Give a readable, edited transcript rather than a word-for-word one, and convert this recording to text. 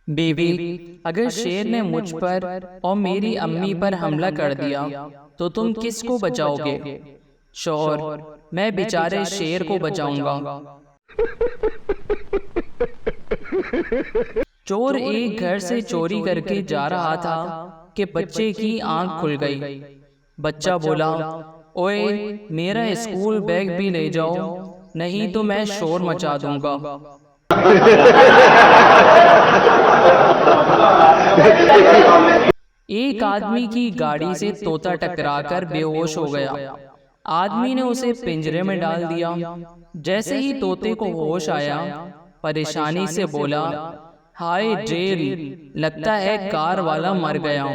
Baby, अगर शेर ने मुझ पर और मेरी अम्मी पर हमला कर दिया तो तुम किसको बचाओगे? शोर, मैं बेचारे शेर को बचाऊंगा। चोर एक घर से चोरी करके जा रहा था कि बच्चे की आंख खुल गई। बच्चा बोला, ओए, मेरा स्कूल बैग भी ले जाओ, नहीं तो मैं शोर मचा दूंगा। एक आदमी की गाड़ी से तोता टकराकर बेहोश हो गया। आदमी ने उसे पिंजरे में डाल दिया। जैसे ही तोते को होश आया, परेशानी से बोला, हाय ड्रेल, लगता है कार वाला मर गया।